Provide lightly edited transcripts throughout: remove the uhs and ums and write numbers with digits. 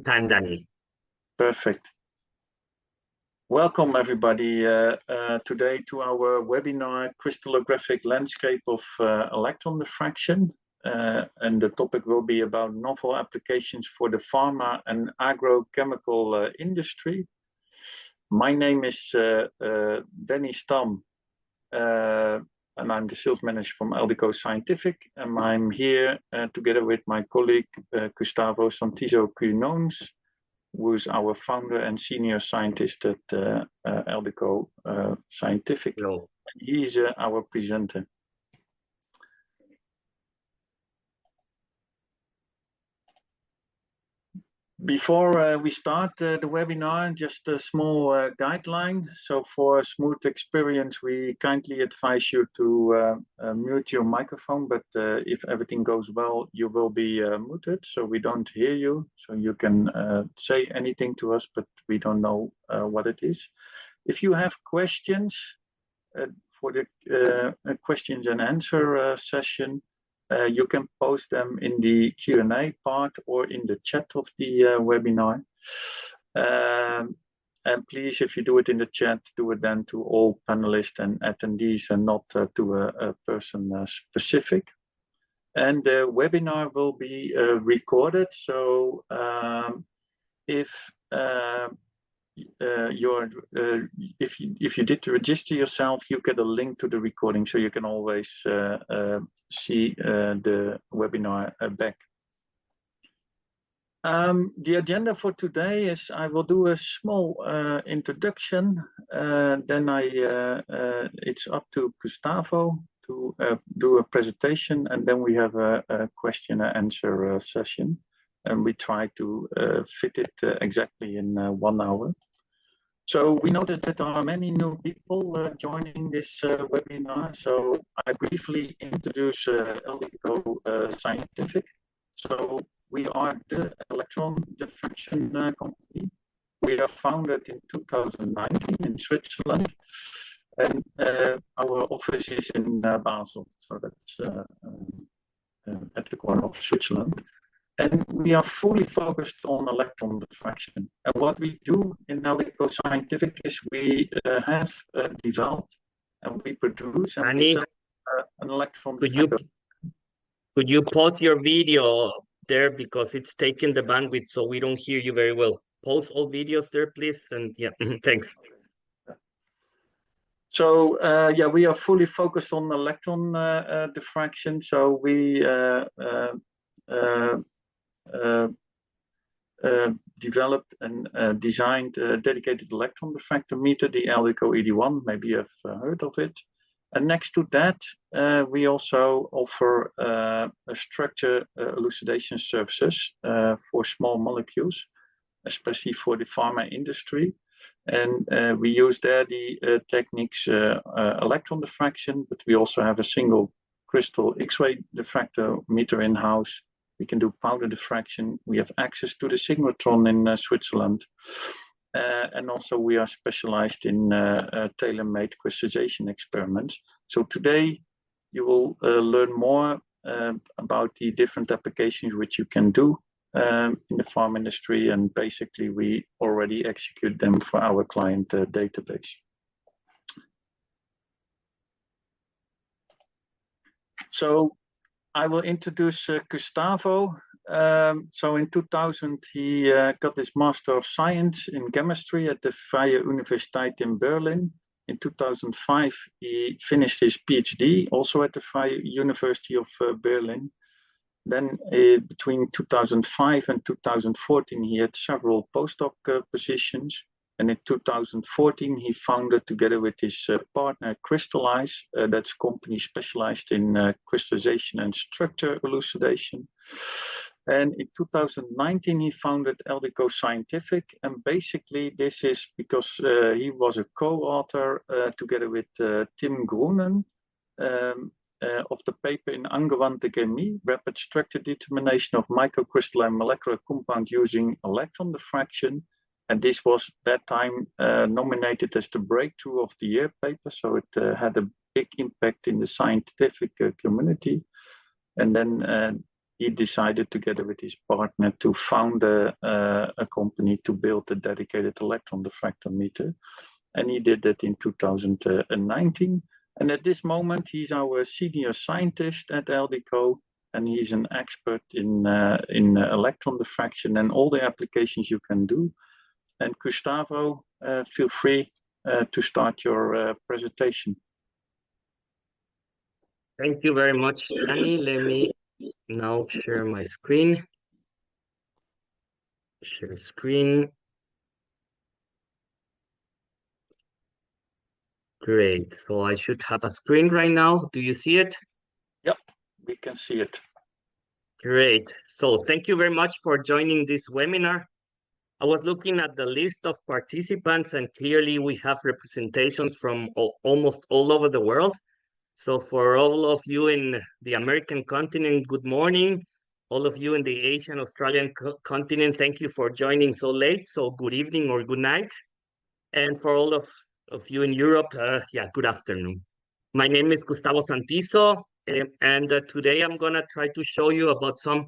Time, Daniel. Perfect. Welcome everybody today to our webinar, Crystallographic Landscape of Electron Diffraction. And the topic will be about novel applications for the pharma and agrochemical industry. My name is Danny Stam, and I'm the sales manager from Eldico Scientific, and I'm here together with my colleague Gustavo Santiso-Quinones, who is our founder and senior scientist at Eldico Scientific. Hello. He's our presenter. Before we start the webinar, just a small guideline. So for a smooth experience, we kindly advise you to mute your microphone, but if everything goes well, you will be muted, so we don't hear you. So you can say anything to us, but we don't know what it is. If you have questions for the questions and answer session, you can post them in the Q&A part or in the chat of the webinar. And please, if you do it in the chat, do it then to all panelists and attendees and not to a person specific. And the webinar will be recorded. So if you did register yourself, you get a link to the recording, so you can always see the webinar back. The agenda for today is I will do a small introduction, then it's up to Gustavo to do a presentation, and then we have a question and answer session. And we try to fit it exactly in 1 hour. So we noticed that there are many new people joining this webinar. So I briefly introduce Eldico Scientific. So we are the Electron Diffraction company. We are founded in 2019 in Switzerland. And our office is in Basel. So that's at the corner of Switzerland. And we are fully focused on electron diffraction. And what we do in Eldico Scientific is we have developed and we produce and we sell an electron diffractor. Could you pause your video there, because it's taking the bandwidth, so we don't hear you very well. Pause all videos there, please. And yeah, thanks. So yeah, we are fully focused on electron diffraction. So we developed and designed a dedicated electron diffractometer, the Eldico ED1, maybe you've heard of it. And next to that, we also offer structure elucidation services for small molecules, especially for the pharma industry. And we use there the techniques electron diffraction, but we also have a single crystal X-ray diffractometer in-house. We can do powder diffraction. We have access to the synchrotron in Switzerland. And also we are specialized in tailor-made crystallization experiments. So today you will learn more about the different applications which you can do in the pharma industry. And basically we already execute them for our client database. So I will introduce Gustavo. So in 2000, he got his Master of Science in Chemistry at the Freie Universität in Berlin. In 2005, he finished his PhD, also at the Freie University of Berlin. Then between 2005 and 2014, he had several postdoc positions. And in 2014, he founded, together with his partner, Crystallize, that's a company specialized in crystallization and structure elucidation. And in 2019, he founded Eldico Scientific. And basically, this is because he was a co-author together with Tim Groenen of the paper in Angewandte Chemie, Rapid Structure Determination of Microcrystalline Molecular Compound Using Electron Diffraction. And this was that time nominated as the Breakthrough of the Year paper. So it had a big impact in the scientific community. And then he decided together with his partner to found a company to build a dedicated electron diffractometer. And he did that in 2019. And at this moment, he's our senior scientist at Eldico, and he's an expert in electron diffraction and all the applications you can do. And Gustavo, feel free to start your presentation. Thank you very much, Danny. Let me now share my screen. Share screen. Great. So I should have a screen right now. Do you see it? Yep, we can see it. Great. So thank you very much for joining this webinar. I was looking at the list of participants, and clearly we have representations from almost all over the world. So for all of you in the American continent, good morning. All of you in the Asian, Australian continent, thank you for joining so late. So good evening or good night. And for all of you in Europe, good afternoon. My name is Gustavo Santiso, and today I'm going to try to show you about some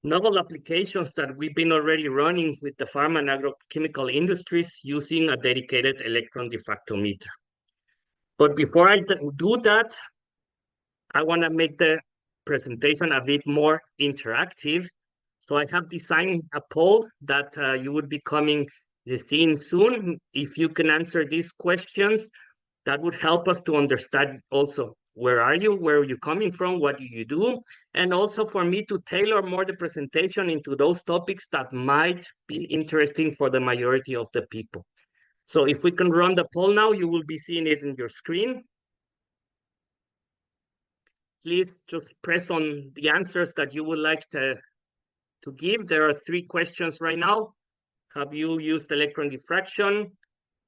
novel applications that we've been already running with the pharma and agrochemical industries using a dedicated electron diffractometer. But before I do that, I want to make the presentation a bit more interactive. So I have designed a poll that you would be coming seeing soon. If you can answer these questions, that would help us to understand also where are you coming from, what do you do, and also for me to tailor more the presentation into those topics that might be interesting for the majority of the people. So if we can run the poll now, you will be seeing it in your screen. Please just press on the answers that you would like to give. There are 3 questions right now. Have you used electron diffraction?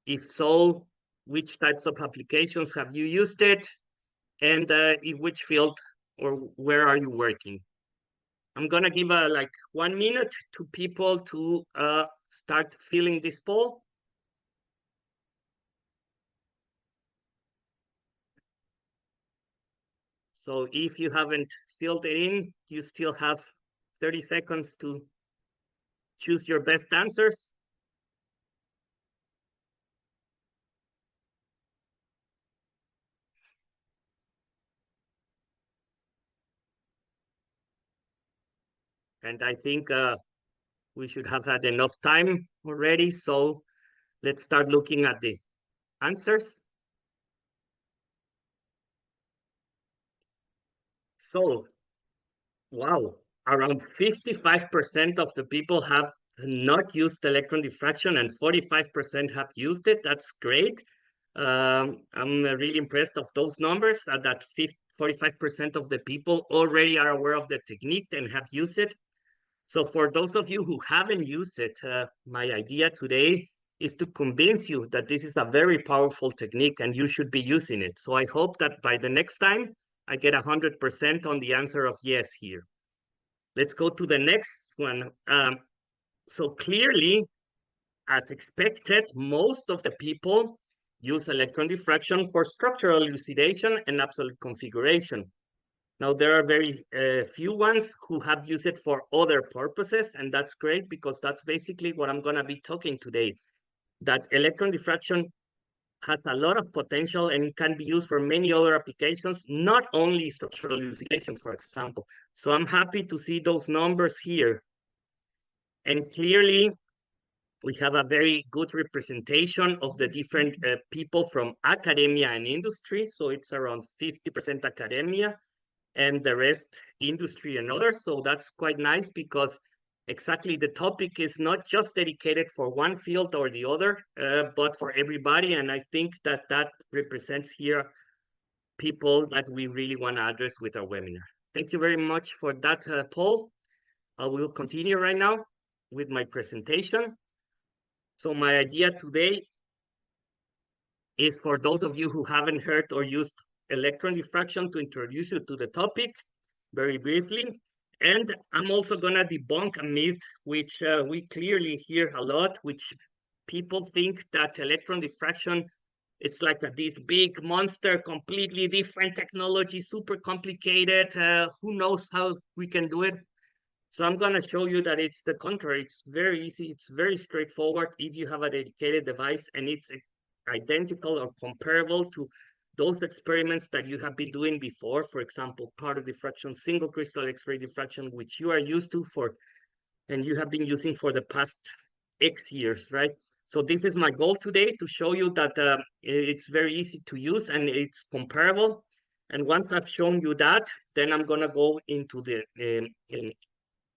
If so, which types of applications have you used it? And in which field or where are you working? I'm gonna give like 1 minute to people to start filling this poll. So if you haven't filled it in, you still have 30 seconds to choose your best answers. And I think we should have had enough time already. So let's start looking at the answers. So, wow, around 55% of the people have not used electron diffraction and 45% have used it. That's great. I'm really impressed of those numbers, that 45% of the people already are aware of the technique and have used it. So for those of you who haven't used it, my idea today is to convince you that this is a very powerful technique and you should be using it. So I hope that by the next time, I get 100% on the answer of yes here. Let's go to the next one. So clearly, as expected, most of the people use electron diffraction for structural elucidation and absolute configuration. Now, there are very few ones who have used it for other purposes, and that's great because that's basically what I'm going to be talking today. That electron diffraction has a lot of potential and can be used for many other applications, not only structural elucidation, for example. So I'm happy to see those numbers here. And clearly, we have a very good representation of the different people from academia and industry. So it's around 50% academia and the rest industry and others. So that's quite nice because exactly the topic is not just dedicated for one field or the other, but for everybody. And I think that that represents here people that we really want to address with our webinar. Thank you very much for that, Paul. I will continue right now with my presentation. So my idea today is for those of you who haven't heard or used electron diffraction to introduce you to the topic very briefly. And I'm also gonna debunk a myth which we clearly hear a lot, which people think that electron diffraction it's like this big monster, completely different technology, super complicated. Who knows how we can do it? So I'm going to show you that it's the contrary. It's very easy. It's very straightforward if you have a dedicated device and it's identical or comparable to those experiments that you have been doing before. For example, powder diffraction, single crystal X-ray diffraction, which you are used to for and you have been using for the past X years, right? So this is my goal today, to show you that it's very easy to use and it's comparable. And once I've shown you that, then I'm going to go into the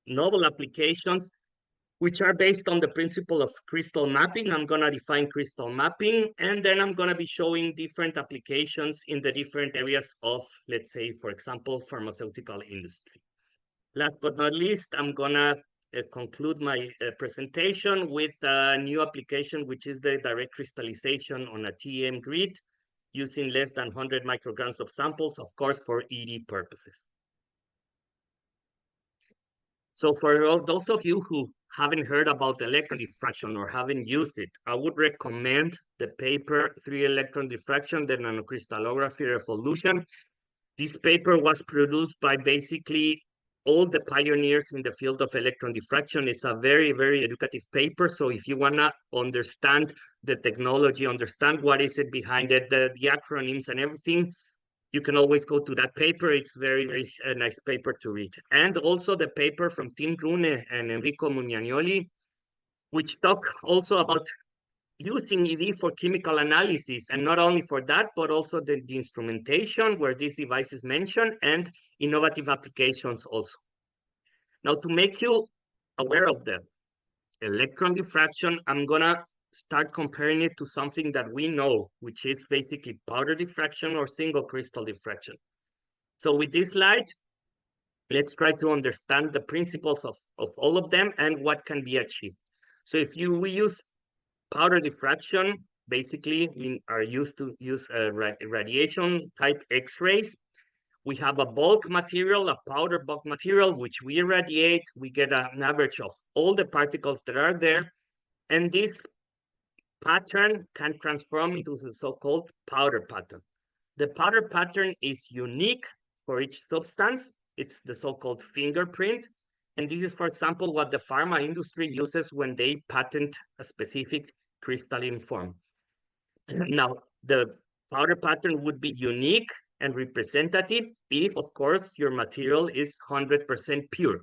novel applications, which are based on the principle of crystal mapping. I'm going to define crystal mapping, and then I'm going to be showing different applications in the different areas of, let's say, for example, pharmaceutical industry. Last but not least, I'm going to conclude my presentation with a new application, which is the direct crystallization on a TEM grid using less than 100 micrograms of samples, of course, for ED purposes. So for all those of you who haven't heard about electron diffraction or haven't used it, I would recommend the paper 3 Electron Diffraction, the nanocrystallography revolution. This paper was produced by basically all the pioneers in the field of electron diffraction. It's a very, very educative paper. So if you want to understand the technology, understand what is it behind it, the acronyms and everything, you can always go to that paper. It's very, very nice paper to read. And also the paper from Tim Rune and Enrico Mugnanioli, which talk also about using ED for chemical analysis, and not only for that, but also the instrumentation where this device is mentioned, and innovative applications also. Now, to make you aware of the electron diffraction, I'm gonna start comparing it to something that we know, which is basically powder diffraction or single crystal diffraction. So with this slide, let's try to understand the principles of all of them and what can be achieved. So if we use powder diffraction, basically we are used to use radiation type X-rays. We have a bulk material, a powder bulk material, which we irradiate. We get an average of all the particles that are there. And this pattern can transform into the so-called powder pattern. The powder pattern is unique for each substance. It's the so-called fingerprint. And this is, for example, what the pharma industry uses when they patent a specific crystalline form. Now, the powder pattern would be unique and representative if, of course, your material is 100% pure.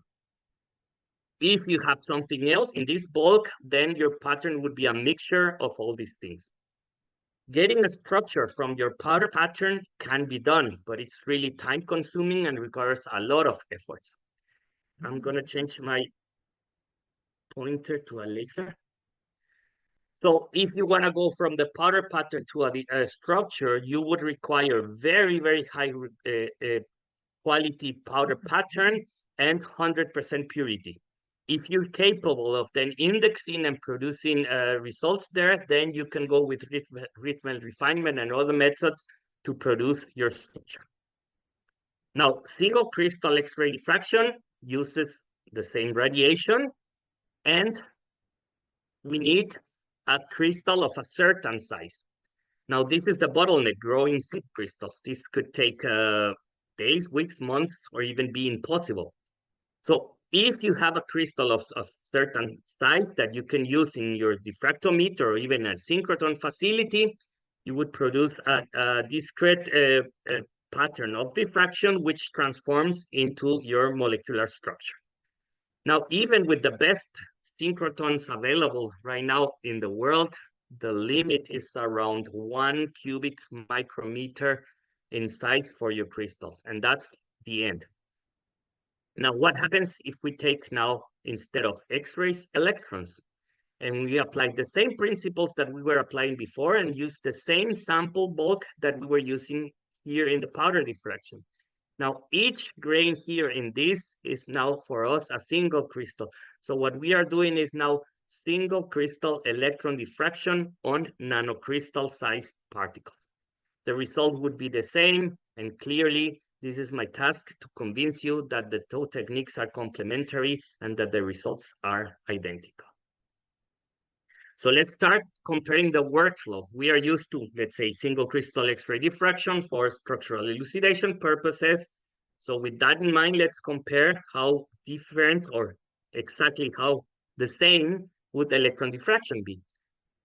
If you have something else in this bulk, then your pattern would be a mixture of all these things. Getting a structure from your powder pattern can be done, but it's really time consuming and requires a lot of efforts. I'm going to change my pointer to a laser. So if you want to go from the powder pattern to a structure, you would require very, very high quality powder pattern and 100% purity. If you're capable of then indexing and producing results there, then you can go with Rietveld refinement and other methods to produce your structure. Now, single crystal X-ray diffraction uses the same radiation, and we need a crystal of a certain size. Now, this is the bottleneck, growing seed crystals. This could take days, weeks, months, or even be impossible. So if you have a crystal of certain size that you can use in your diffractometer or even a synchrotron facility, you would produce a discrete pattern of diffraction, which transforms into your molecular structure. Now, even with the best synchrotrons available right now in the world, the limit is around 1 cubic micrometer in size for your crystals, and that's the end. Now, what happens if we take now, instead of X-rays, electrons, and we apply the same principles that we were applying before and use the same sample bulk that we were using here in the powder diffraction? Now, each grain here in this is now for us a single crystal. So what we are doing is now single crystal electron diffraction on nanocrystal sized particles. The result would be the same, and clearly this is my task to convince you that the two techniques are complementary and that the results are identical. So let's start comparing the workflow. We are used to, let's say, single crystal X-ray diffraction for structural elucidation purposes. So with that in mind, let's compare how different or exactly how the same would electron diffraction be.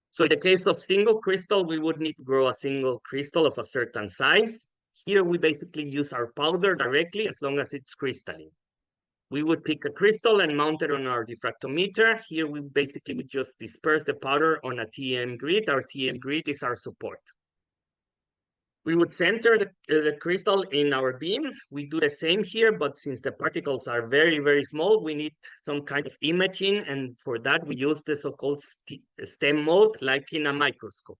So in the case of single crystal, we would need to grow a single crystal of a certain size. Here we basically use our powder directly as long as it's crystalline. We would pick a crystal and mount it on our diffractometer. Here we basically would just disperse the powder on a TM grid. Our TM grid is our support. We would center the crystal in our beam. We do the same here, but since the particles are very, very small, we need some kind of imaging. And for that, we use the so-called STEM mode, like in a microscope.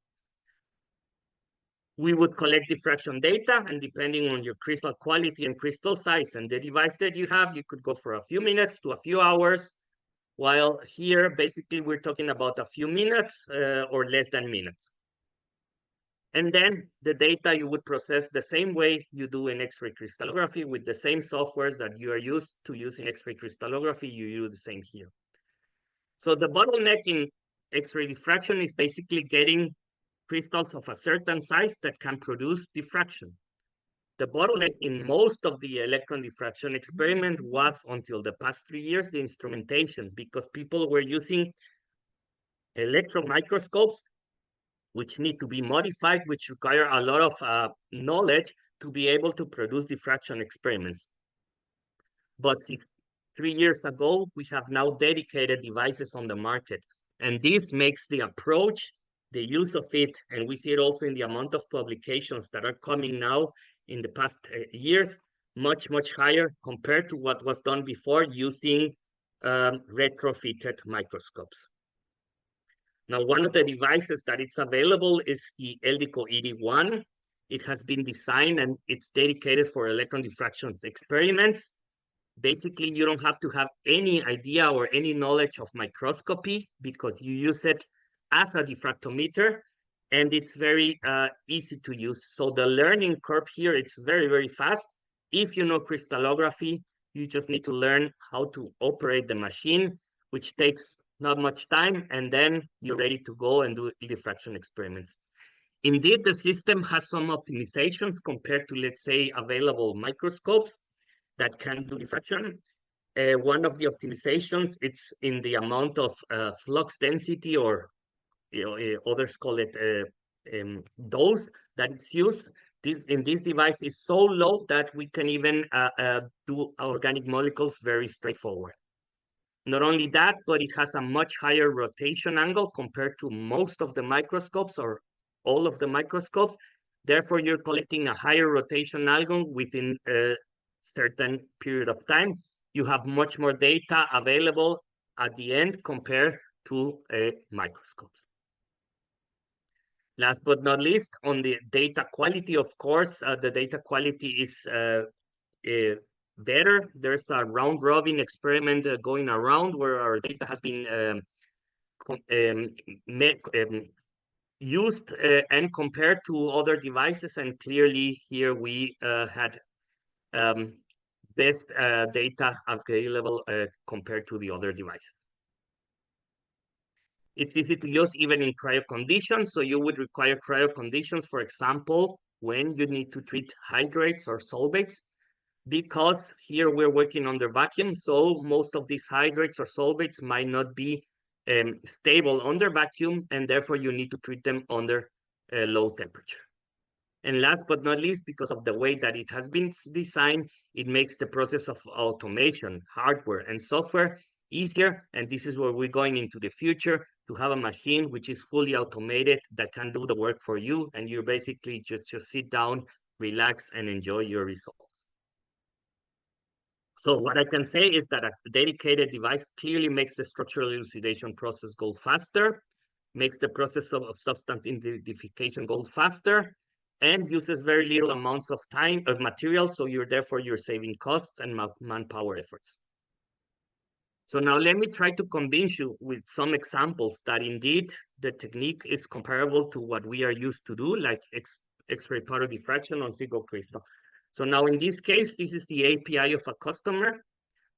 We would collect diffraction data, and depending on your crystal quality and crystal size and the device that you have, you could go for a few minutes to a few hours, while here, basically, we're talking about a few minutes or less than minutes. And then the data you would process the same way you do in X-ray crystallography with the same softwares that you are used to using X-ray crystallography, you do the same here. So the bottleneck in X-ray diffraction is basically getting crystals of a certain size that can produce diffraction. The bottleneck in most of the electron diffraction experiment was, until the past 3 years, the instrumentation, because people were using electron microscopes, which need to be modified, which require a lot of knowledge to be able to produce diffraction experiments. But 3 years ago, we have now dedicated devices on the market, and this makes the approach, the use of it, and we see it also in the amount of publications that are coming now in the past years, much, much higher compared to what was done before using retrofitted microscopes. Now, one of the devices that is available is the Eldico 81. It has been designed and it's dedicated for electron diffraction experiments. Basically, you don't have to have any idea or any knowledge of microscopy because you use it as a diffractometer, and it's very easy to use. So the learning curve here, it's very, very fast. If you know crystallography, you just need to learn how to operate the machine, which takes not much time, and then you're ready to go and do diffraction experiments. Indeed, the system has some optimizations compared to, let's say, available microscopes that can do diffraction. One of the optimizations, it's in the amount of flux density, or others call it dose that it's used. In this device is so low that we can even do organic molecules very straightforward. Not only that, but it has a much higher rotation angle compared to most of the microscopes or all of the microscopes. Therefore, you're collecting a higher rotation angle within a certain period of time. You have much more data available at the end compared to microscopes. Last but not least, on the data quality, of course, the data quality is better. There's a round robin experiment going around where our data has been used and compared to other devices, and clearly here we had best data available compared to the other devices. It's easy to use even in cryo conditions. So you would require cryo conditions, for example, when you need to treat hydrates or solvates, because here we're working under vacuum. So most of these hydrates or solvates might not be stable under vacuum, and therefore you need to treat them under low temperature. And last but not least, because of the way that it has been designed, it makes the process of automation, hardware and software easier. And this is where we're going into the future, to have a machine which is fully automated that can do the work for you. And you basically just sit down, relax, and enjoy your results. So what I can say is that a dedicated device clearly makes the structural elucidation process go faster, makes the process of substance identification go faster, and uses very little amounts of time of material. So therefore you're saving costs and manpower efforts. So now let me try to convince you with some examples that indeed the technique is comparable to what we are used to do, like X-ray powder diffraction on single crystal. So now in this case, this is the API of a customer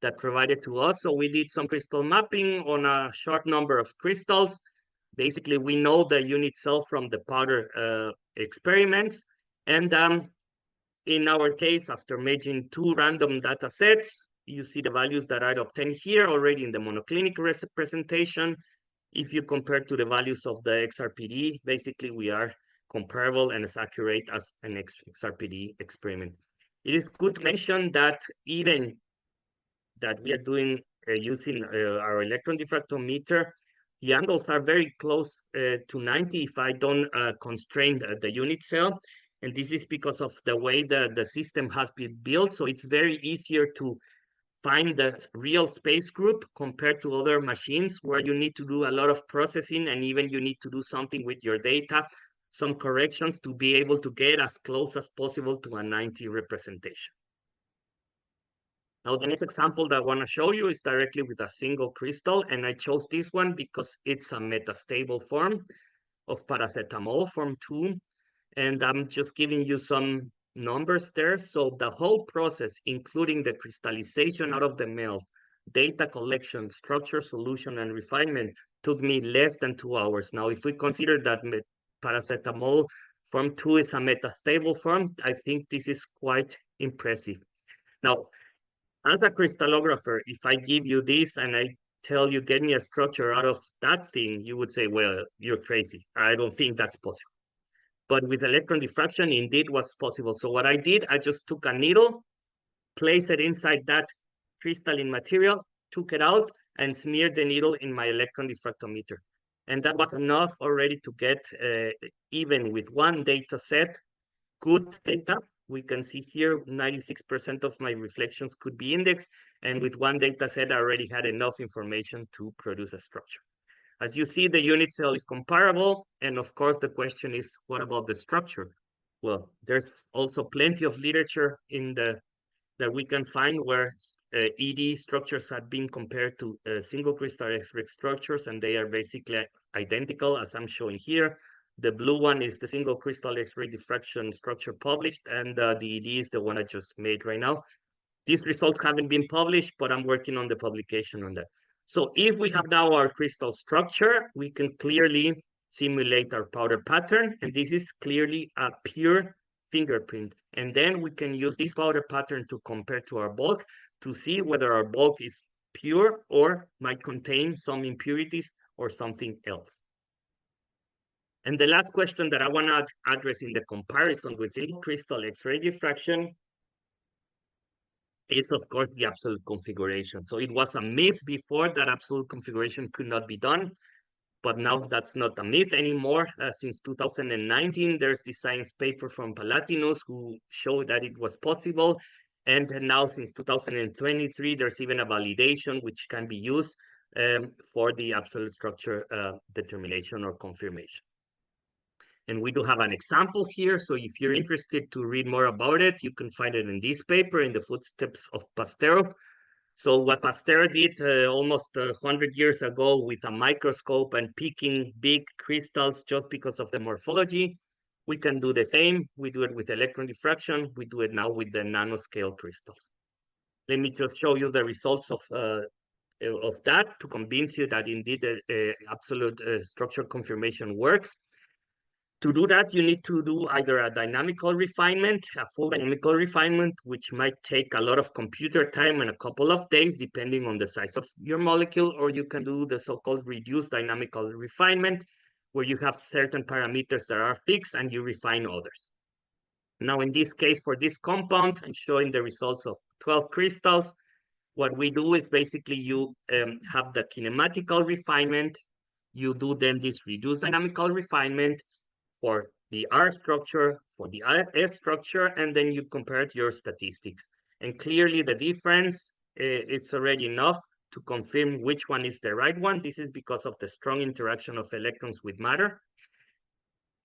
that provided to us. So we did some crystal mapping on a short number of crystals. Basically, we know the unit cell from the powder experiments. And in our case, after making 2 random data sets, you see the values that are obtained here already in the monoclinic representation. If you compare to the values of the XRPD, basically we are comparable and as accurate as an XRPD experiment. It is good to mention that even that we are doing using our electron diffractometer, the angles are very close to 90 if I don't constrain the unit cell. And this is because of the way the system has been built. So it's very easier to find the real space group compared to other machines where you need to do a lot of processing and even you need to do something with your data, some corrections to be able to get as close as possible to a 90 representation. Now, the next example that I want to show you is directly with a single crystal, and I chose this one because it's a metastable form of paracetamol, form 2, and I'm just giving you some numbers there. So the whole process, including the crystallization out of the melt, data collection, structure, solution, and refinement, took me less than 2 hours. Now, if we consider that paracetamol form 2 is a metastable form, I think this is quite impressive. Now, as a crystallographer, if I give you this and I tell you, get me a structure out of that thing, you would say, well, you're crazy. I don't think that's possible. But with electron diffraction, indeed was possible. So what I did, I just took a needle, placed it inside that crystalline material, took it out, and smeared the needle in my electron diffractometer. And that was enough already to get, even with one data set, good data. We can see here 96% of my reflections could be indexed, and with one data set, I already had enough information to produce a structure. As you see, the unit cell is comparable, and of course, the question is, what about the structure? Well, there's also plenty of literature that we can find where ED structures have been compared to single crystal X-ray structures, and they are basically identical, as I'm showing here. The blue one is the single crystal X-ray diffraction structure published, and the ED is the one I just made right now. These results haven't been published, but I'm working on the publication on that. So if we have now our crystal structure, we can clearly simulate our powder pattern, and this is clearly a pure fingerprint. And then we can use this powder pattern to compare to our bulk to see whether our bulk is pure or might contain some impurities or something else. And the last question that I want to address in the comparison with single crystal X-ray diffraction is, of course, the absolute configuration. So it was a myth before that absolute configuration could not be done, but now that's not a myth anymore. Since 2019, there's the science paper from Palatinus who showed that it was possible. And now since 2023, there's even a validation which can be used for the absolute structure determination or confirmation. And we do have an example here. So if you're interested to read more about it, you can find it in this paper, in the footsteps of Pasteur. So what Pasteur did almost 100 years ago with a microscope and picking big crystals just because of the morphology, we can do the same. We do it with electron diffraction. We do it now with the nanoscale crystals. Let me just show you the results of that to convince you that indeed the absolute structure confirmation works. To do that, you need to do either a dynamical refinement, a full dynamical refinement, which might take a lot of computer time and a couple of days, depending on the size of your molecule, or you can do the so-called reduced dynamical refinement, where you have certain parameters that are fixed and you refine others. Now, in this case, for this compound, I'm showing the results of 12 crystals. What we do is basically you have the kinematical refinement, you do then this reduced dynamical refinement, for the R structure, for the S structure, and then you compare your statistics. And clearly the difference, it's already enough to confirm which one is the right one. This is because of the strong interaction of electrons with matter.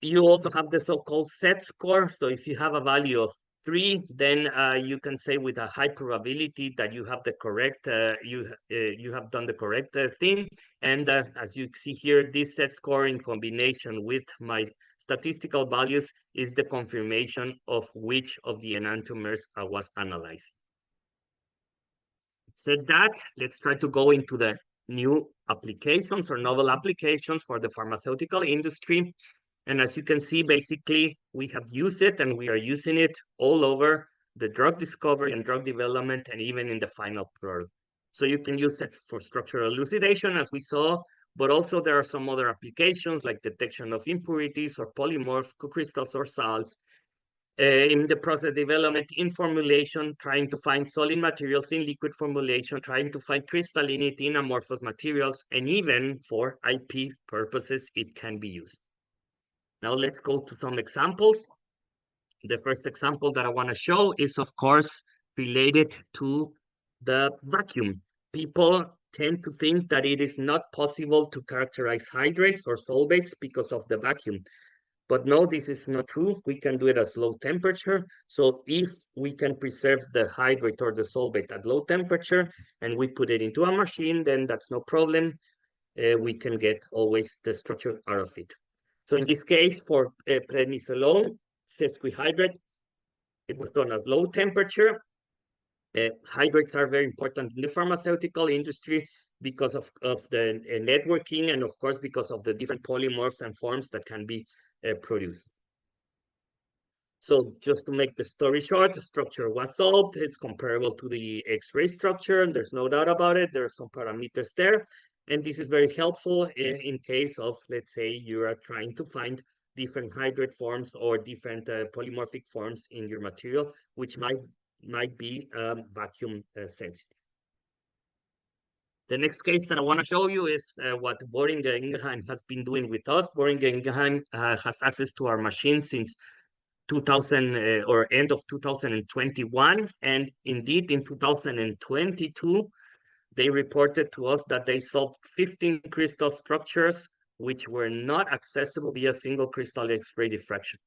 You also have the so-called set score. So if you have a value of 3, then you can say with a high probability that you have the correct, you have done the correct thing. And as you see here, this set score in combination with my statistical values is the confirmation of which of the enantiomers I was analyzing. Said that, let's try to go into the new applications or novel applications for the pharmaceutical industry. And as you can see, basically, we have used it and we are using it all over the drug discovery and drug development and even in the final product. So you can use it for structural elucidation, as we saw, but also there are some other applications like detection of impurities or polymorph, co-crystals or salts, in the process development, in formulation, trying to find solid materials in liquid formulation, trying to find crystallinity in amorphous materials, and even for IP purposes, it can be used. Now let's go to some examples. The first example that I want to show is, of course, related to the vacuum. People tend to think that it is not possible to characterize hydrates or solvates because of the vacuum. But no, this is not true. We can do it at low temperature. So if we can preserve the hydrate or the solvate at low temperature and we put it into a machine, then that's no problem. We can get always the structure out of it. So in this case, for prednisolone, sesquhydrate, it was done at low temperature. Hydrates are very important in the pharmaceutical industry because of the networking and, of course, because of the different polymorphs and forms that can be produced. So just to make the story short, the structure was solved. It's comparable to the X-ray structure. There's no doubt about it. There are some parameters there. And this is very helpful in case of, let's say, you are trying to find different hydrate forms or different polymorphic forms in your material, which might be vacuum sensitive. The next case that I want to show you is what Boehringer Ingelheim has been doing with us. Boehringer Ingelheim has access to our machine since 2000 or end of 2021. And indeed, in 2022, they reported to us that they solved 15 crystal structures which were not accessible via single crystal X-ray diffraction.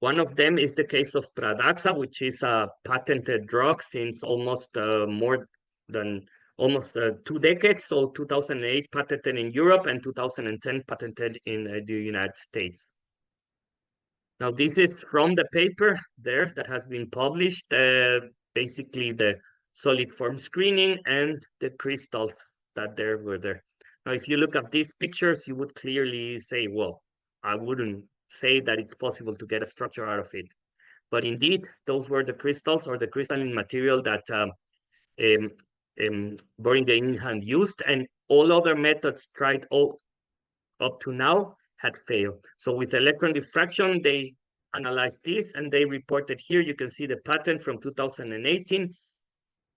One of them is the case of Pradaxa, which is a patented drug since almost more than almost 2 decades. So 2008 patented in Europe and 2010 patented in the United States. Now, this is from the paper there that has been published, basically the solid form screening and the crystals that there were there. Now, if you look at these pictures, you would clearly say, well, I wouldn't say that it's possible to get a structure out of it. But indeed, those were the crystals or the crystalline material that Boehringer Ingelheim used, and all other methods tried up to now had failed. So with electron diffraction, they analyzed this and they reported here, you can see the patent from 2018.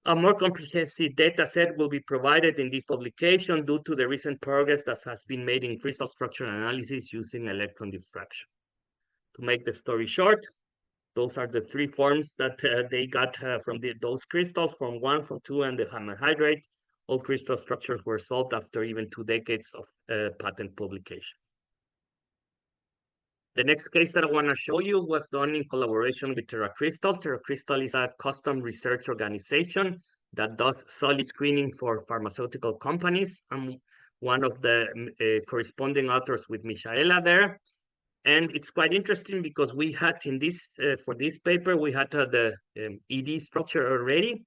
A more comprehensive data set will be provided in this publication due to the recent progress that has been made in crystal structure analysis using electron diffraction. To make the story short, those are the 3 forms that they got from those crystals, form 1, form 2, and the hammer hydrate. All crystal structures were solved after even 2 decades of patent publication. The next case that I want to show you was done in collaboration with TerraCrystal. TerraCrystal is a custom research organization that does solid screening for pharmaceutical companies. I'm one of the corresponding authors with Michaela there. And it's quite interesting because we had in this, for this paper, we had the ED structure already.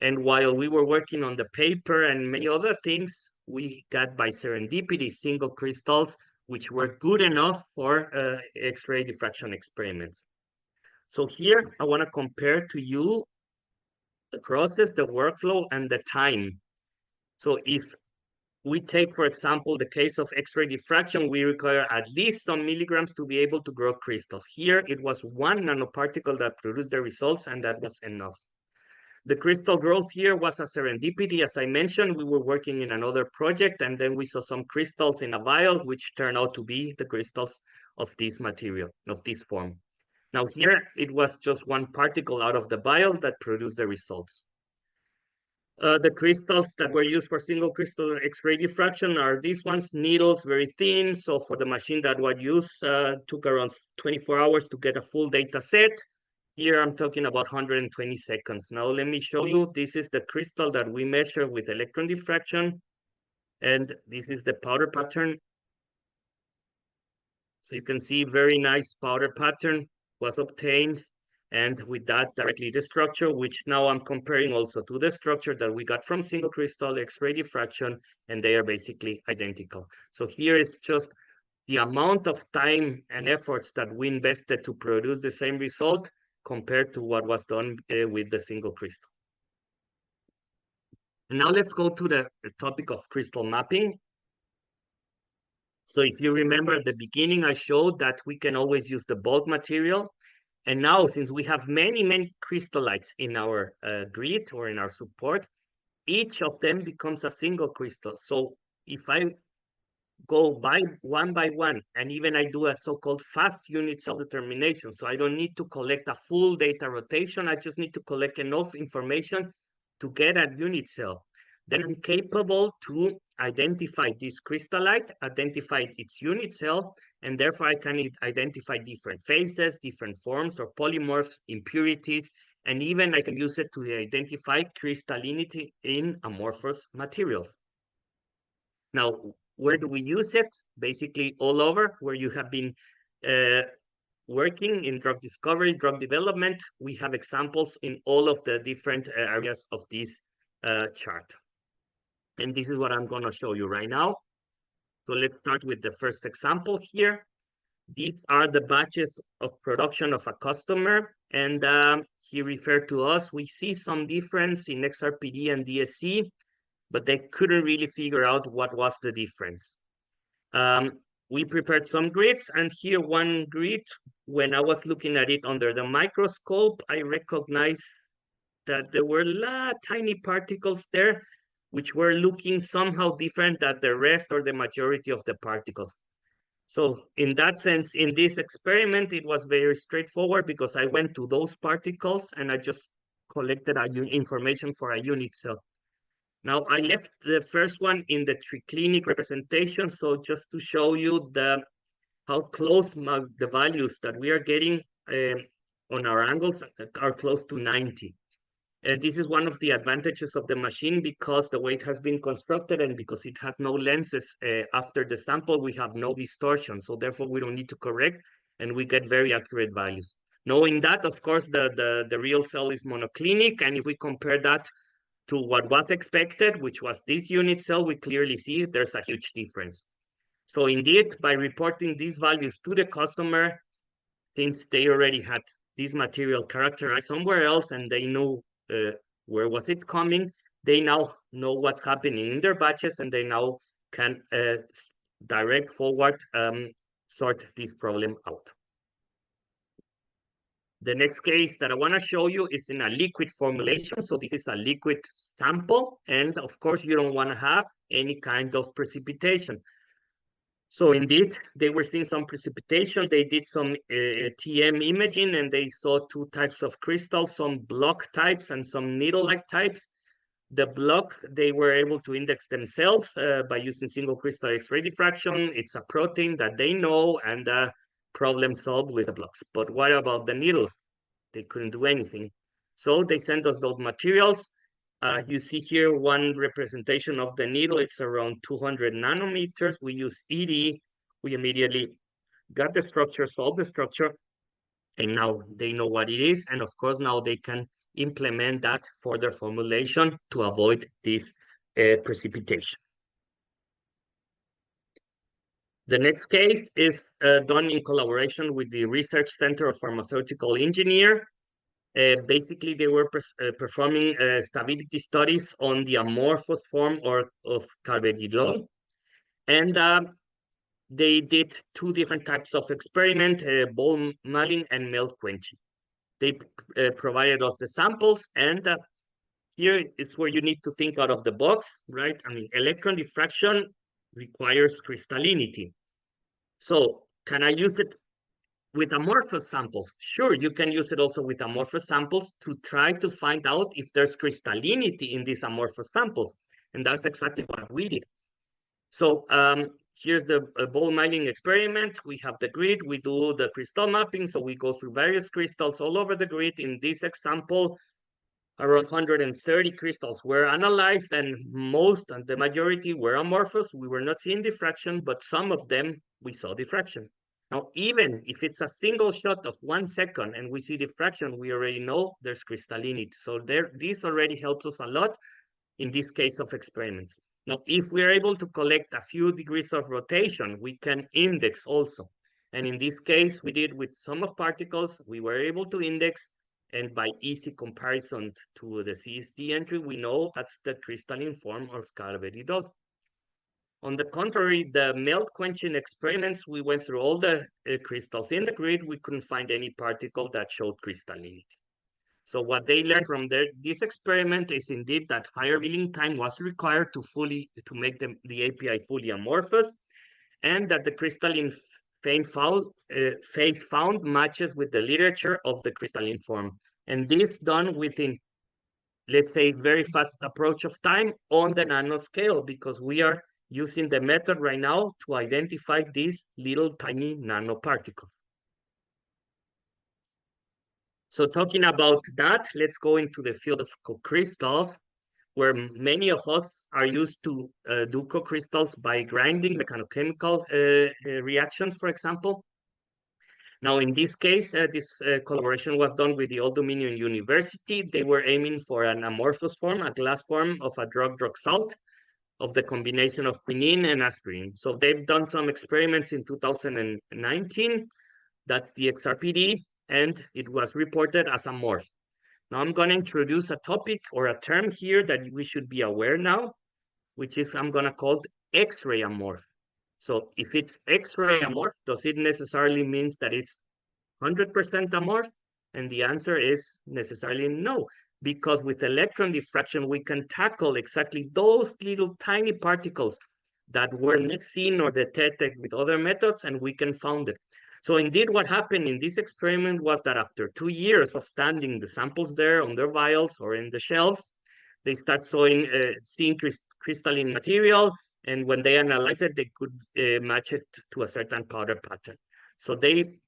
And while we were working on the paper and many other things, we got by serendipity single crystals which were good enough for X-ray diffraction experiments. So here I want to compare to you the process, the workflow, and the time. So if we take, for example, the case of X-ray diffraction, we require at least some milligrams to be able to grow crystals. Here it was 1 nanoparticle that produced the results, and that was enough. The crystal growth here was a serendipity. As I mentioned, we were working in another project, and then we saw some crystals in a vial, which turned out to be the crystals of this material, of this form. Now here, it was just 1 particle out of the vial that produced the results. The crystals that were used for single crystal X-ray diffraction are these ones, needles, very thin. So for the machine that was used, took around 24 hours to get a full data set. Here I'm talking about 120 seconds. Now let me show you, this is the crystal that we measure with electron diffraction. And this is the powder pattern. So you can see very nice powder pattern was obtained. and with that directly the structure, which now I'm comparing also to the structure that we got from single crystal X-ray diffraction, and they are basically identical. So here is just the amount of time and efforts that we invested to produce the same result compared to what was done with the single crystal. And now let's go to the topic of crystal mapping. So if you remember at the beginning, I showed that we can always use the bulk material. And now, since we have many crystallites in our grid or in our support, each of them becomes a single crystal. So if I go by one, and even I do a so-called fast unit cell determination, so I don't need to collect a full data rotation, I just need to collect enough information to get a unit cell. Then I'm capable to identify this crystallite, identify its unit cell, and therefore I can identify different phases, different forms or polymorphs, impurities, and even I can use it to identify crystallinity in amorphous materials. Now, where do we use it? Basically all over where you have been working in drug discovery, drug development. We have examples in all of the different areas of this chart. And this is what I'm going to show you right now. So let's start with the first example here. These are the batches of production of a customer. And he referred to us. We see some difference in XRPD and DSC, but they couldn't really figure out what was the difference. We prepared some grids, and here one grid, when I was looking at it under the microscope, I recognized that there were tiny particles there, which were looking somehow different than the rest or the majority of the particles. So in that sense, in this experiment, it was very straightforward because I went to those particles and I just collected information for a unit cell. Now I left the first one in the triclinic representation, so just to show you how close the values that we are getting on our angles are close to 90. And this is one of the advantages of the machine because the way it has been constructed and because it has no lenses after the sample, we have no distortion. So therefore we don't need to correct and we get very accurate values. Knowing that, of course, the real cell is monoclinic. And if we compare that to what was expected, which was this unit cell, we clearly see there's a huge difference. So indeed, by reporting these values to the customer, since they already had this material characterized somewhere else and they know where was it coming, they now know what's happening in their batches and they now can direct forward sort this problem out. The next case that I want to show you is in a liquid formulation. So this is a liquid sample. And of course, you don't want to have any kind of precipitation. So indeed, they were seeing some precipitation. They did some TM imaging and they saw two types of crystals, some block types and some needle-like types. The block, they were able to index themselves by using single crystal X-ray diffraction. It's a protein that they know and problem solved with the blocks. But what about the needles? They couldn't do anything. So they sent us those materials. You see here one representation of the needle. It's around 200 nanometers. We use ED. We immediately got the structure, solved the structure, and now they know what it is. And of course, now they can implement that for their formulation to avoid this precipitation. The next case is done in collaboration with the Research Center of Pharmaceutical Engineer. Basically, they were performing stability studies on the amorphous form of carvedilol. And they did two different types of experiment, ball milling and melt quenching. They provided us the samples, and here is where you need to think out of the box, right? I mean, electron diffraction requires crystallinity. So can I use it with amorphous samples? Sure, you can use it also with amorphous samples to try to find out if there's crystallinity in these amorphous samples. And that's exactly what we did. So here's the ball milling experiment. We have the grid, we do the crystal mapping. So we go through various crystals all over the grid. In this example, around 130 crystals were analyzed and the majority were amorphous. We were not seeing diffraction, but some of them we saw diffraction. Now, even if it's a single shot of 1 second and we see diffraction, we already know there's crystallinity. So this already helps us a lot in this case of experiments. Now, if we are able to collect a few degrees of rotation, we can index also. And in this case, we did with sum of particles, we were able to index, and by easy comparison to the CST entry, we know that's the crystalline form of carvedidol. On the contrary, the melt quenching experiments, we went through all the crystals in the grid, we couldn't find any particle that showed crystallinity. So what they learned from this experiment is indeed that higher milling time was required to make the API fully amorphous, and that the crystalline phase found matches with the literature of the crystalline form. And this done within, let's say, very fast approach of time on the nanoscale, because we are using the method right now to identify these little tiny nanoparticles. So talking about that, let's go into the field of co-crystals, where many of us are used to do co-crystals by grinding mechanochemical reactions, for example. Now, in this case, this collaboration was done with the Old Dominion University. They were aiming for an amorphous form, a glass form of a drug salt of the combination of quinine and aspirin. So they've done some experiments in 2019. That's the XRPD, and it was reported as amorph. Now I'm going to introduce a topic or a term here that we should be aware now, which is I'm going to call X-ray amorph. So if it's X-ray amorph, does it necessarily means that it's 100% amorph? And the answer is necessarily no, because with electron diffraction, we can tackle exactly those little tiny particles that were not seen or detected with other methods, and we can found it. So indeed, what happened in this experiment was that after 2 years of standing the samples there on their vials or in the shelves, they start seeing crystalline material, and when they analyze it, they could match it to a certain powder pattern. So they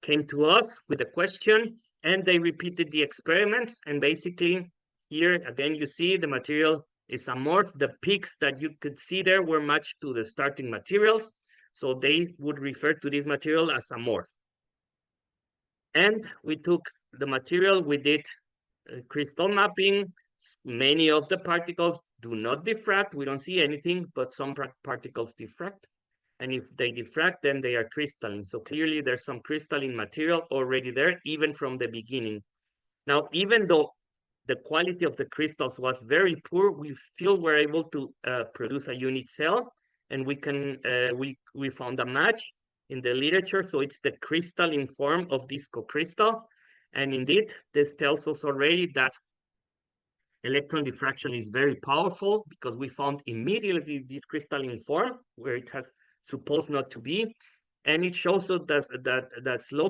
came to us with a question, and they repeated the experiments, and basically here again you see the material is amorph. The peaks that you could see there were matched to the starting materials, so they would refer to this material as amorph. And we took the material, we did crystal mapping. Many of the particles do not diffract, we don't see anything, but some particles diffract. And if they diffract, then they are crystalline. So clearly there's some crystalline material already there, even from the beginning. Now, even though the quality of the crystals was very poor, we still were able to produce a unit cell, and we found a match in the literature. So it's the crystalline form of this co-crystal. And indeed, this tells us already that electron diffraction is very powerful, because we found immediately this crystalline form where it has supposed not to be. And it shows us that slow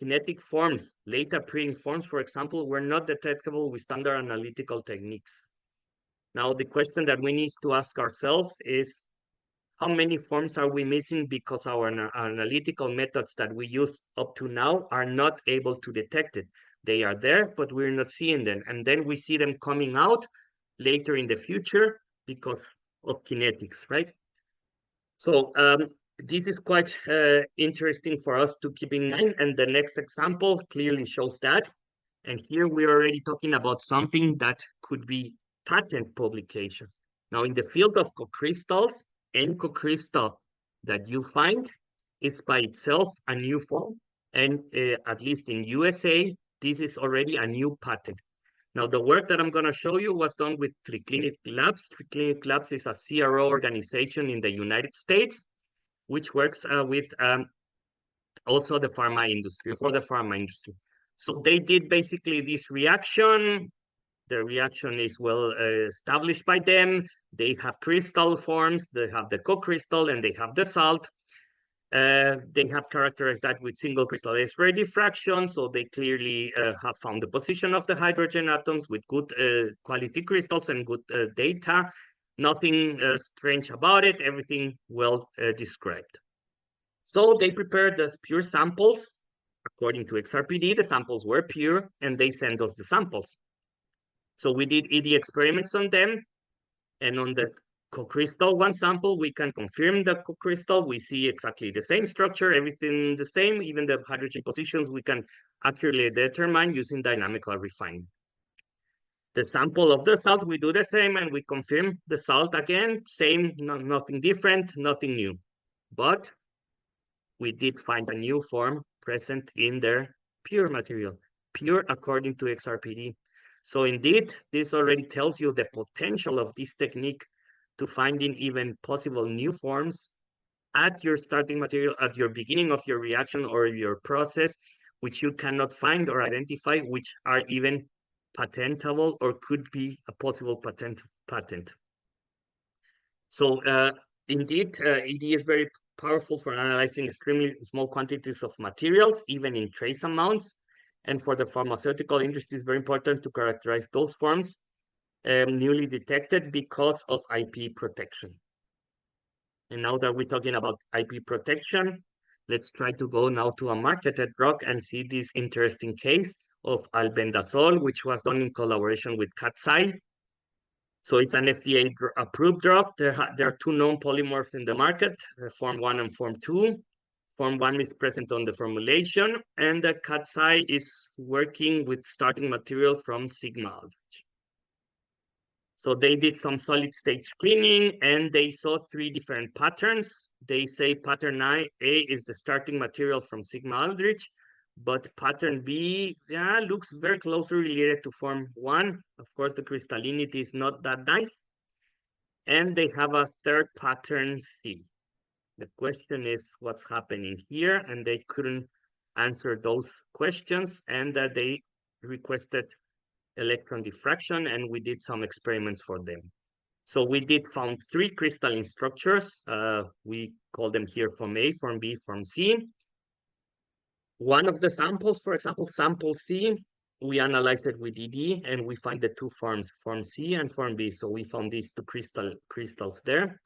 kinetic forms, late appearing forms, for example, were not detectable with standard analytical techniques. Now, the question that we need to ask ourselves is, how many forms are we missing because our analytical methods that we use up to now are not able to detect it? They are there, but we're not seeing them. And then we see them coming out later in the future because of kinetics, right? So this is quite interesting for us to keep in mind. And the next example clearly shows that. And here we're already talking about something that could be patent publication. Now, in the field of co-crystals, any co-crystal that you find is by itself a new form. And at least in USA, this is already a new patent. Now, the work that I'm going to show you was done with Triclinic Labs. Triclinic Labs is a CRO organization in the United States, which works with also the pharma industry, for the pharma industry. So they did basically this reaction. The reaction is well established by them. They have crystal forms, they have the co-crystal, and they have the salt. They have characterized that with single crystal X-ray diffraction, so they clearly have found the position of the hydrogen atoms with good quality crystals and good data. Nothing strange about it, everything well described. So they prepared the pure samples. According to XRPD, the samples were pure, and they sent us the samples. So we did ED experiments on them, and on the co-crystal one sample, we can confirm the co-crystal. We see exactly the same structure, everything the same, even the hydrogen positions we can accurately determine using dynamical refinement. The sample of the salt, we do the same and we confirm the salt again, same, nothing different, nothing new. But we did find a new form present in their pure material, pure according to XRPD. So indeed, this already tells you the potential of this technique to finding even possible new forms at your starting material, at your beginning of your reaction or your process, which you cannot find or identify, which are even patentable or could be a possible patent. So indeed, it is very powerful for analyzing extremely small quantities of materials, even in trace amounts. And for the pharmaceutical industry, it's very important to characterize those forms newly detected because of IP protection. And now that we're talking about IP protection, let's try to go now to a marketed drug and see this interesting case of albendazole, which was done in collaboration with Katsai. So it's an FDA-approved drug. There are two known polymorphs in the market, Form 1 and Form 2. Form 1 is present on the formulation, and the Katsai is working with starting material from sigma aldrich. So they did some solid state screening and they saw three different patterns. They say pattern A is the starting material from sigma aldrich, but pattern B, yeah, looks very closely related to Form 1. Of course, the crystallinity is not that nice. And they have a third pattern C. The question is what's happening here, and they couldn't answer those questions, and that they requested electron diffraction, and we did some experiments for them. So we did found three crystalline structures. We call them here Form A, Form B, Form C. One of the samples, for example, sample C, we analyzed it with ED, and we find the two forms, Form C and Form B. So we found these two crystals there.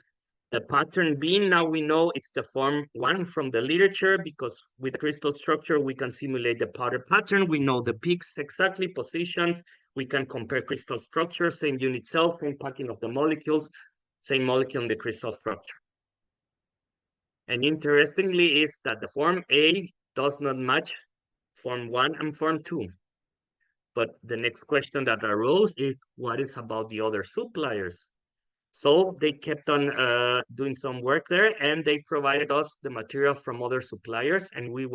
The pattern B, now we know it's the Form 1 from the literature, because with the crystal structure, we can simulate the powder pattern. We know the peaks exactly, positions. We can compare crystal structure, same unit cell, same packing of the molecules, same molecule in the crystal structure. And interestingly is that the Form A does not match Form 1 and Form 2. But the next question that arose is, what is about the other suppliers? So they kept on doing some work there, and they provided us the material from other suppliers, and we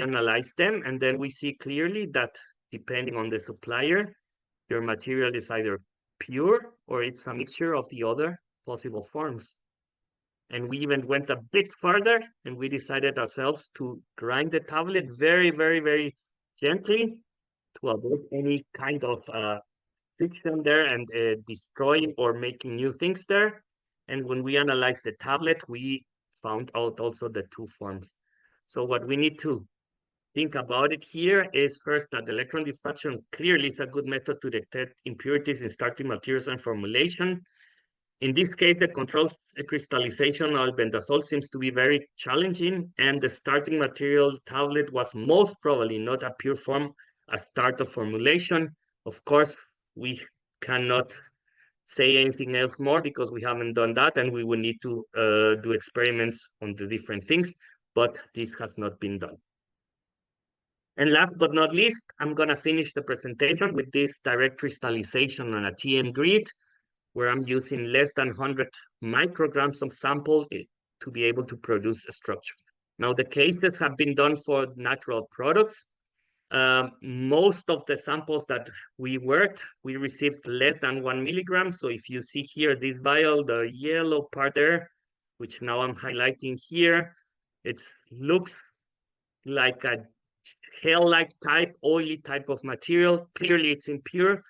analyzed them, and then we see clearly that depending on the supplier, your material is either pure or it's a mixture of the other possible forms. And we even went a bit further, and we decided ourselves to grind the tablet very, very, very gently to avoid any kind of friction there and destroying or making new things there. And when we analyzed the tablet, we found out also the two forms. So what we need to think about it here is first that electron diffraction clearly is a good method to detect impurities in starting materials and formulation. In this case, the controlled crystallization of albendazole seems to be very challenging, and the starting material tablet was most probably not a pure form, a start of formulation. Of course, we cannot say anything else more because we haven't done that, and we will need to do experiments on the different things, but this has not been done. And last but not least, I'm going to finish the presentation with this direct crystallization on a TM grid, where I'm using less than 100 micrograms of sample to be able to produce a structure. Now, the cases have been done for natural products. Most of the samples that we worked, we received less than 1 milligram. So if you see here, this vial, the yellow part there, which now I'm highlighting here, it looks like a gel-like type, oily type of material. Clearly, it's impure.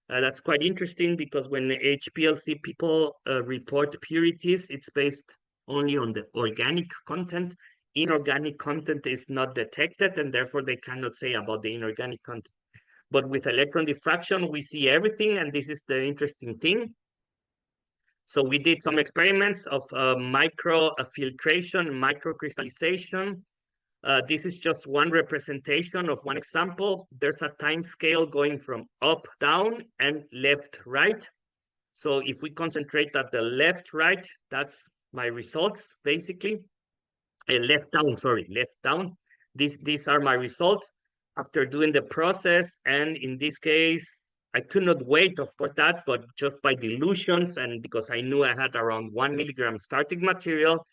That's quite interesting because when the HPLC people report purities, it's based only on the organic content. Inorganic content is not detected, and therefore they cannot say about the inorganic content. But with electron diffraction, we see everything, and this is the interesting thing. So we did some experiments of micro filtration, microcrystallization. This is just one representation of one example. There's a time scale going from up, down, and left, right. So if we concentrate at the left, right, that's my results, basically. Left down, sorry, left down. These are my results after doing the process. And in this case, I could not wait for that, but just by dilutions and because I knew I had around 1 milligram starting material,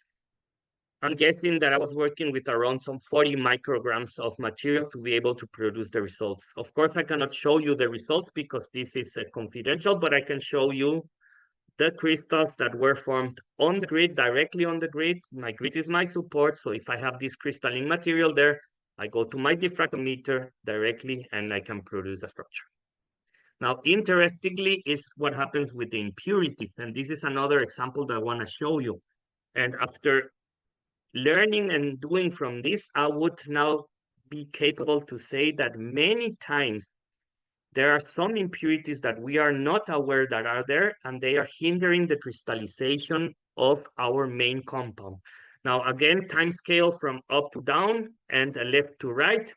I'm guessing that I was working with around some 40 micrograms of material to be able to produce the results. Of course, I cannot show you the results because this is confidential, but I can show you the crystals that were formed on the grid, directly on the grid. My grid is my support. So if I have this crystalline material there, I go to my diffractometer directly and I can produce a structure. Now, interestingly, is what happens with the impurities. And this is another example that I want to show you. And after learning and doing from this, I would now be capable to say that many times there are some impurities that we are not aware that are there, and they are hindering the crystallization of our main compound. Now, again, time scale from up to down and left to right.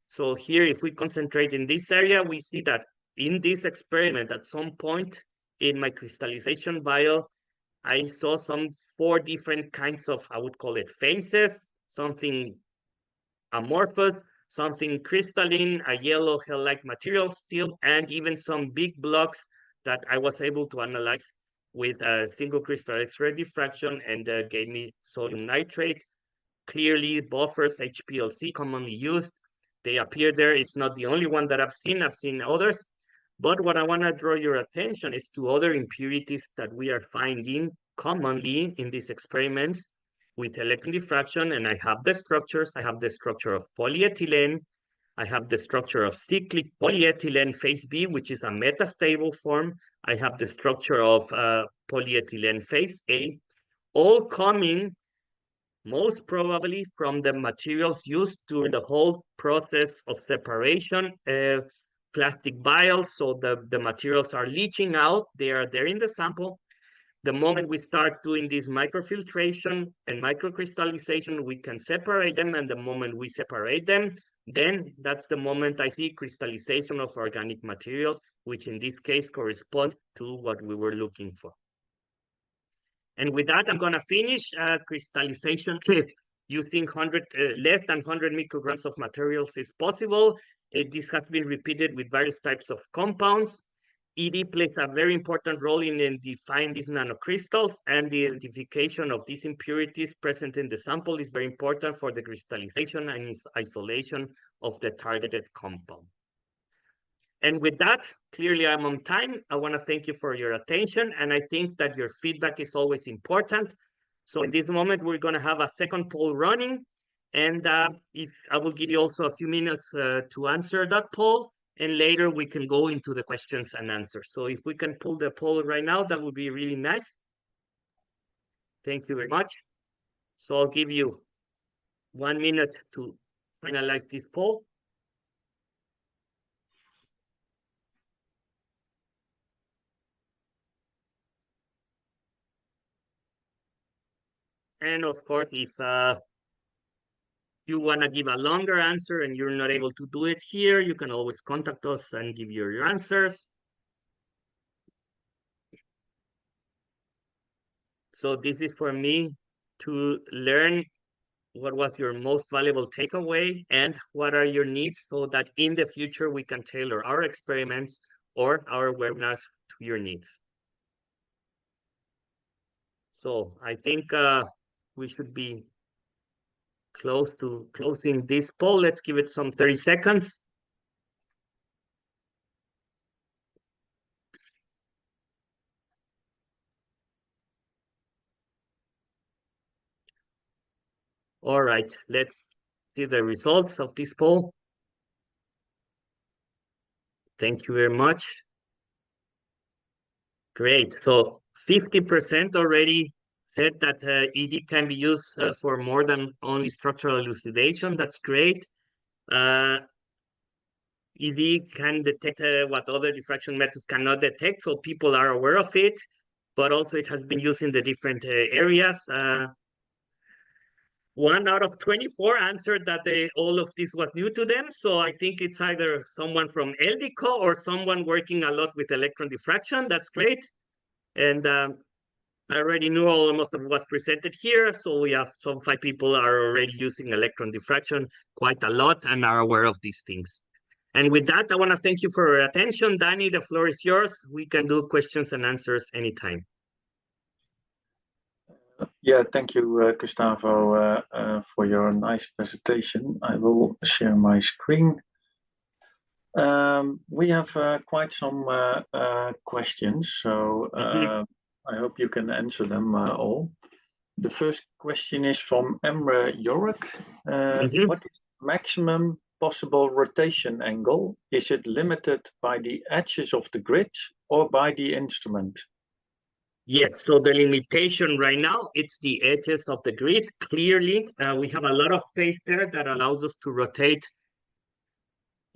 So here, if we concentrate in this area, we see that in this experiment, at some point in my crystallization vial, I saw some 4 different kinds of, I would call it phases, something amorphous, something crystalline, a yellow hell-like material still, and even some big blocks that I was able to analyze with a single crystal X-ray diffraction and gave me sodium nitrate. Clearly, buffers, HPLC, commonly used. They appear there. It's not the only one that I've seen others. But what I want to draw your attention is to other impurities that we are finding commonly in these experiments with electron diffraction. And I have the structures. I have the structure of polyethylene. I have the structure of cyclic polyethylene phase B, which is a metastable form. I have the structure of polyethylene phase A, all coming most probably from the materials used during the whole process of separation. Plastic vials, so the materials are leaching out. They are there in the sample. The moment we start doing this microfiltration and microcrystallization, we can separate them. And the moment we separate them, then that's the moment I see crystallization of organic materials, which in this case correspond to what we were looking for. And with that, I'm going to finish crystallization using less than 100 micrograms of materials is possible. This has been repeated with various types of compounds. ED plays a very important role in defining these nanocrystals, and the identification of these impurities present in the sample is very important for the crystallization and isolation of the targeted compound. And with that, clearly I'm on time. I want to thank you for your attention, and I think that your feedback is always important. So in this moment, we're going to have a second poll running, and if I will give you also a few minutes to answer that poll, and later we can go into the questions and answers. So if we can pull the poll right now, that would be really nice. Thank you very much. So I'll give you 1 minute to finalize this poll. And of course, if you want to give a longer answer and you're not able to do it here, you can always contact us and give you your answers. So this is for me to learn what was your most valuable takeaway and what are your needs so that in the future we can tailor our experiments or our webinars to your needs. So I think we should be close to closing this poll. Let's give it some 30 seconds. All right, let's see the results of this poll. Thank you very much. Great. So 50% already said that ED can be used for more than only structural elucidation. That's great. ED can detect what other diffraction methods cannot detect, so people are aware of it, but also it has been used in the different areas. 1 out of 24 answered that all of this was new to them. So I think it's either someone from Eldico or someone working a lot with electron diffraction. That's great. And I already knew almost of what's presented here. So we have some 5 people are already using electron diffraction quite a lot and are aware of these things. And with that, I want to thank you for your attention. Danny, the floor is yours. We can do questions and answers anytime. Yeah, thank you, Gustavo, for your nice presentation. I will share my screen. We have quite some questions, so I hope you can answer them all. The first question is from Emre Yoruk. What is maximum possible rotation angle? Is it limited by the edges of the grid or by the instrument? Yes, so the limitation right now, it's the edges of the grid. Clearly, we have a lot of space there that allows us to rotate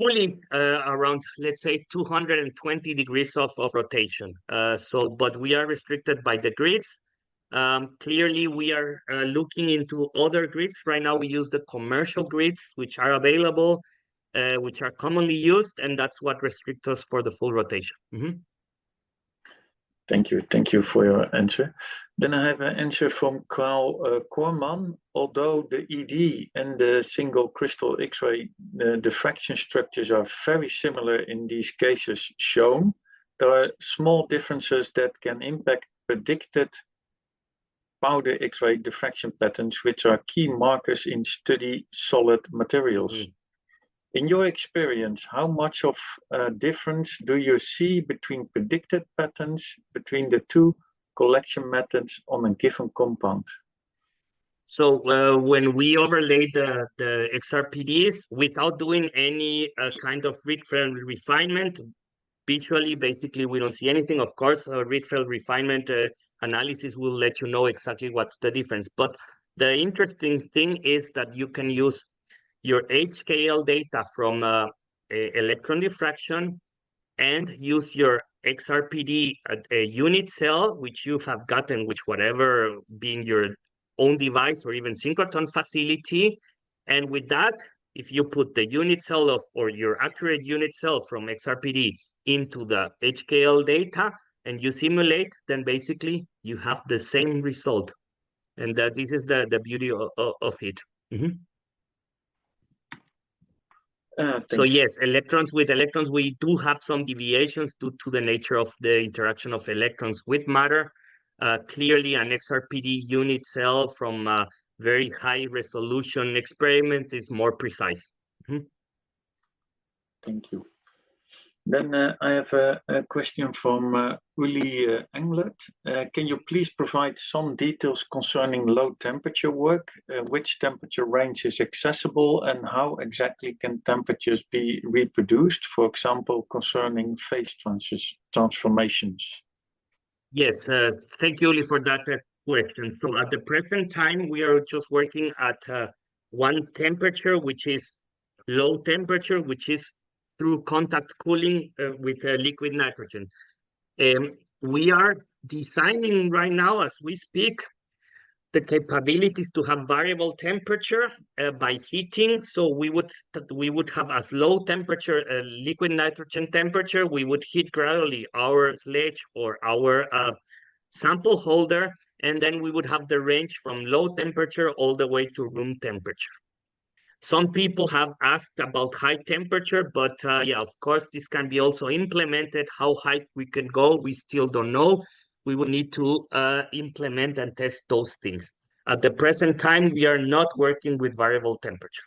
only around, let's say, 220 degrees of rotation. But we are restricted by the grids. Clearly, we are looking into other grids. Right now, we use the commercial grids, which are available, which are commonly used, and that's what restricts us for the full rotation. Thank you for your answer. Then I have an answer from Carl Korman. Although the ED and the single crystal X-ray diffraction structures are very similar in these cases shown, there are small differences that can impact predicted powder X-ray diffraction patterns, which are key markers in study solid materials. In your experience, how much of a difference do you see between predicted patterns between the two collection methods on a given compound? So when we overlay the XRPDs without doing any kind of read-field refinement, visually, basically, we don't see anything. Of course, read-field refinement analysis will let you know exactly what's the difference. But the interesting thing is that you can use your HKL data from electron diffraction and use your XRPD a unit cell, which you have gotten, which whatever being your own device or even synchrotron facility. And with that, if you put the unit cell or your accurate unit cell from XRPD into the HKL data and you simulate, then basically you have the same result. And this is the beauty of it. So yes, with electrons, we do have some deviations due to the nature of the interaction of electrons with matter. Clearly, an XRPD unit cell from a very high resolution experiment is more precise. Thank you. Then I have a question from Uli Englert. Can you please provide some details concerning low temperature work? Which temperature range is accessible and how exactly can temperatures be reproduced? For example, concerning phase transformations. Yes, thank you, Uli, for that question. So at the present time, we are just working at one temperature, which is low temperature, which is through contact cooling with liquid nitrogen. We are designing right now, as we speak, the capabilities to have variable temperature by heating. So we would have as low temperature liquid nitrogen temperature. We would heat gradually our sledge or our sample holder, and then we would have the range from low temperature all the way to room temperature. Some people have asked about high temperature, but yeah, of course, this can be also implemented. How high we can go, we still don't know. We will need to implement and test those things. At the present time, we are not working with variable temperature.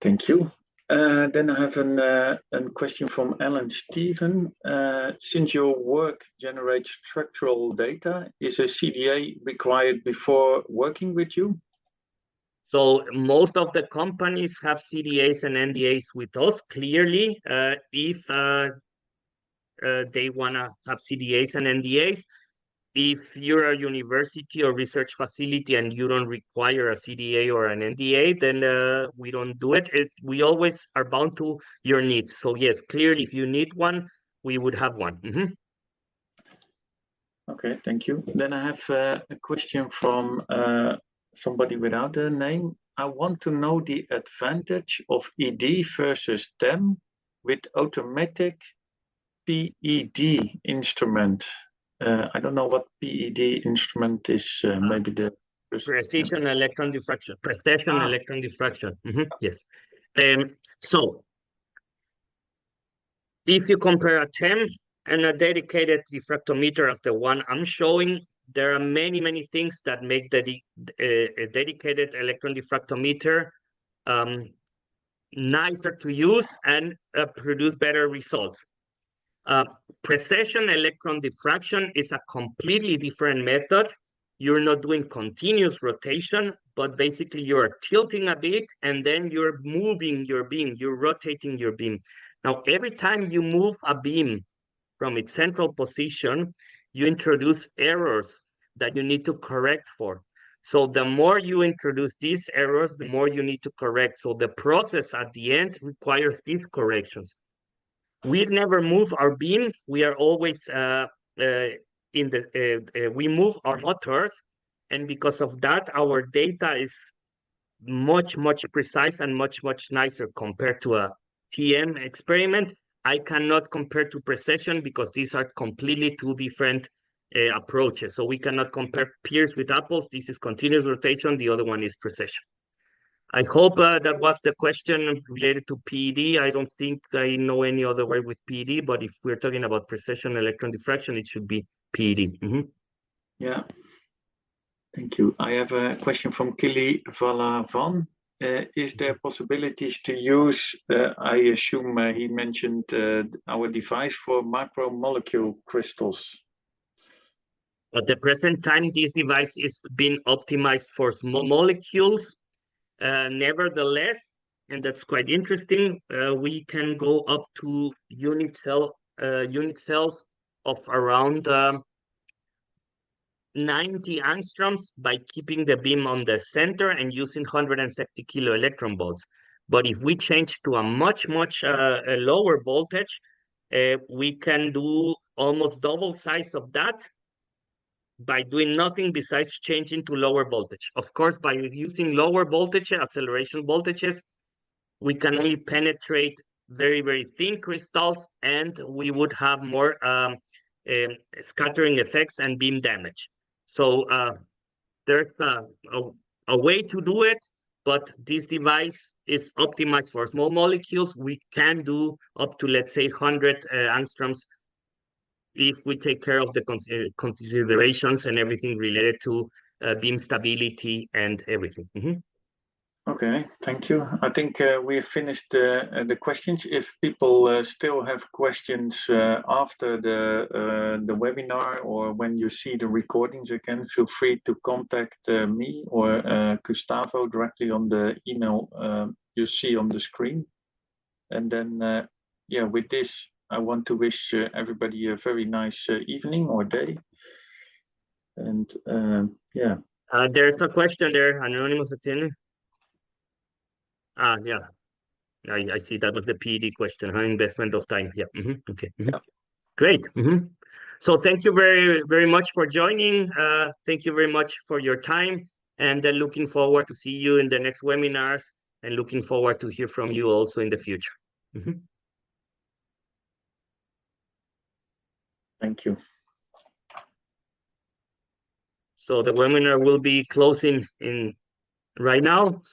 Thank you. Then I have a question from Alan Steven. Since your work generates structural data, is a CDA required before working with you? So most of the companies have CDAs and NDAs with us. Clearly, if they want to have CDAs and NDAs, if you're a university or research facility and you don't require a CDA or an NDA, then we don't do it. We always are bound to your needs. So yes, clearly, if you need one, we would have one. Okay, thank you. Then I have a question from somebody without a name. I want to know the advantage of ED versus TEM with automatic PED instrument. I don't know what PED instrument is. Maybe the precision electron diffraction. Precision electron diffraction. Yes. So if you compare a TEM and a dedicated diffractometer as the one I'm showing, there are many, many things that make a dedicated electron diffractometer nicer to use and produce better results. Precision electron diffraction is a completely different method. You're not doing continuous rotation, but basically you're tilting a bit and then you're moving your beam, you're rotating your beam. Now, every time you move a beam from its central position, you introduce errors that you need to correct for. So the more you introduce these errors, the more you need to correct. So the process at the end requires these corrections. We never move our beam. We are always we move our motors, and because of that, our data is much, much precise and much, much nicer compared to a TM experiment. I cannot compare to precision because these are completely two different approaches. So we cannot compare pears with apples. This is continuous rotation. The other one is precision. I hope that was the question related to PED. I don't think I know any other way with PED, but if we're talking about precision electron diffraction, it should be PED. Yeah. Thank you. I have a question from Kili Valavan. Is there possibilities to use, I assume he mentioned our device for macromolecule crystals? At the present time, this device is being optimized for small molecules. Nevertheless, and that's quite interesting, we can go up to unit cells of around 90 angstroms by keeping the beam on the center and using 160 kilo electron volts. But if we change to a much, much lower voltage, we can do almost double size of that by doing nothing besides changing to lower voltage. Of course, by using lower voltage acceleration voltages, we can only penetrate very, very thin crystals, and we would have more scattering effects and beam damage. So there's a way to do it, but this device is optimized for small molecules. We can do up to, let's say, 100 angstroms if we take care of the considerations and everything related to beam stability and everything. Okay, thank you. I think we've finished the questions. If people still have questions after the webinar or when you see the recordings again, feel free to contact me or Gustavo directly on the email you see on the screen. And then, yeah, with this, I want to wish everybody a very nice evening or day. And yeah. There's a question there, anonymous attendee. Yeah, I see that was the PED question, investment of time. Yeah, okay. Yeah. Great. So thank you very, very much for joining. Thank you very much for your time, and looking forward to see you in the next webinars, and looking forward to hear from you also in the future. Thank you. So the webinar will be closing in right now. So